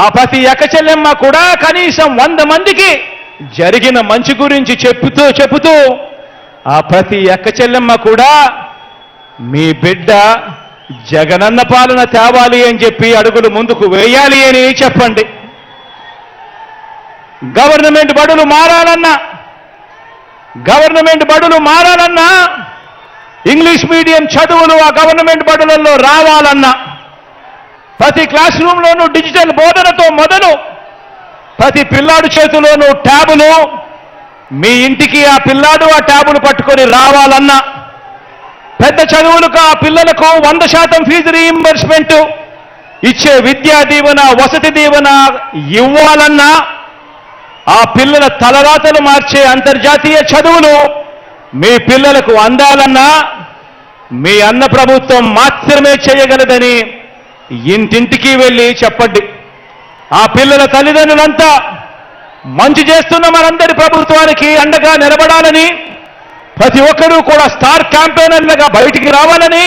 ఆ ప్రతి అక్క చెల్లెమ్మ కూడా కనీసం 100 మందికి జరిగిన మంచి గురించి చెబుతూ ఆ ప్రతి అక్క చెల్లెమ్మ కూడా మీ బిడ్డ జగనన్న పాలన తేవాలి అని చెప్పి అడుగులు ముందుకు వేయాలి అని చెప్పండి. గవర్నమెంట్ బడులు మారాలన్నా ఇంగ్లీష్ మీడియం చదువులు ఆ గవర్నమెంట్ బడులలో రావాలన్నా, ప్రతి క్లాస్ రూమ్లోనూ డిజిటల్ బోధనతో మొదలు ప్రతి పిల్లాడు చేతిలోనూ ట్యాబులు, మీ ఇంటికి ఆ పిల్లాడు ఆ ట్యాబులు పట్టుకొని రావాలన్నా, పెద్ద చదువులకు ఆ పిల్లలకు 100% ఫీజు రీయింబర్స్మెంట్ ఇచ్చే విద్యా దీవెన, వసతి దీవెన ఇవ్వాలన్నా, ఆ పిల్లల తలరాతలు మార్చే అంతర్జాతీయ చదువులు మీ పిల్లలకు అందాలన్నా మీ అన్న ప్రభుత్వం మాత్రమే చేయగలదని ఇంటింటికి వెళ్ళి చెప్పండి. ఆ పిల్లల తల్లిదండ్రులంతా మంచి చేస్తున్న మనందరి ప్రభుత్వానికి అండగా నిలబడాలని, ప్రతి ఒక్కరూ కూడా స్టార్ క్యాంపెయినర్లుగా బయటికి రావాలని,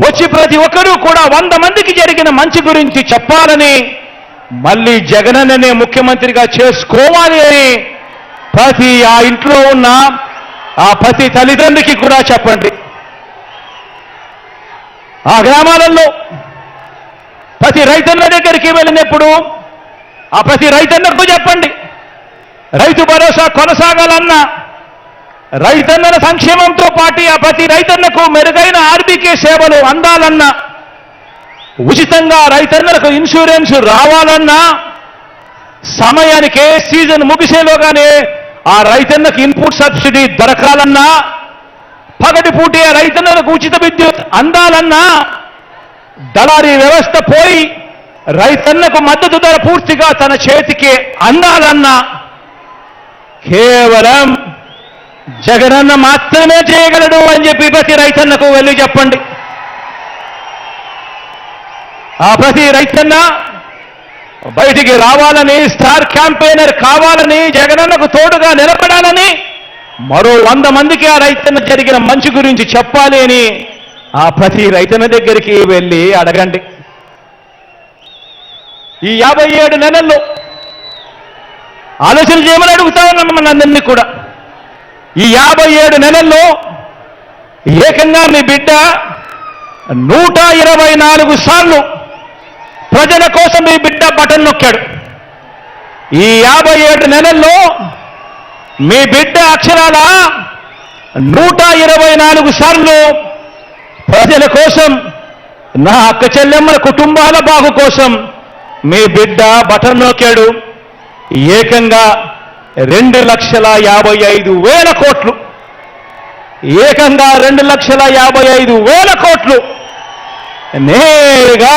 వచ్చి ప్రతి ఒక్కరూ కూడా 100 మందికి జరిగిన మంచి గురించి చెప్పాలని, మళ్ళీ జగనన్ననే ముఖ్యమంత్రిగా చేసుకోవాలి అని ప్రతి ఆ ఇంట్లో ఉన్న ఆ ప్రతి తల్లిదండ్రికి కూడా చెప్పండి. ఆ గ్రామాలలో ప్రతి రైతన్న దగ్గరికి వెళ్ళినప్పుడు ఆ ప్రతి రైతన్నకు చెప్పండి, రైతు భరోసా కొనసాగాలన్నా, రైతన్నల సంక్షేమంతో పాటు ఆ ప్రతి రైతన్నకు మెరుగైన ఆర్బీకే సేవలు అందాలన్నా, ఉచితంగా రైతన్నలకు ఇన్సూరెన్స్ రావాలన్నా, సమయానికే సీజన్ ముగిసేలోగానే ఆ రైతన్నకు ఇన్పుట్ సబ్సిడీ దొరకాలన్నా, పగటిపూటే రైతన్నలకు ఉచిత విద్యుత్ అందాలన్నా, దళారీ వ్యవస్థ పోయి రైతన్నకు మద్దతు ధర పూర్తిగా తన చేతికి అందాలన్నా కేవలం జగనన్న మాత్రమే చేయగలడు అని చెప్పి ప్రతి రైతన్నకు వెళ్ళి చెప్పండి. ఆ ప్రతి రైతన్న బయటికి రావాలని, స్టార్ క్యాంపెయినర్ కావాలని, జగనన్నకు తోడుగా నిలబడాలని, మరో 100 మందికి ఆ రైతన్న జరిగిన మంచి గురించి చెప్పాలి అని ఆ ప్రతి రైతన్న దగ్గరికి వెళ్ళి అడగండి. ఈ 57 నెలల్లో ఆలోచన చేయమని అడుగుతా ఉన్నాం మనందరినీ కూడా. ఈ 57 నెలల్లో ఏకంగా మీ బిడ్డ 124 సార్లు ప్రజల కోసం మీ బిడ్డ బటన్ నొక్కాడు. ఈ 57 నెలల్లో మీ బిడ్డ అక్షరాల 124 సార్లు ప్రజల కోసం, నా అక్క చెల్లెమ్మల కుటుంబాల బాగు కోసం మీ బిడ్డ బటన్ నొక్కాడు. ఏకంగా 2,55,000 కోట్లు, ఏకంగా 2,55,000 కోట్లు నేరుగా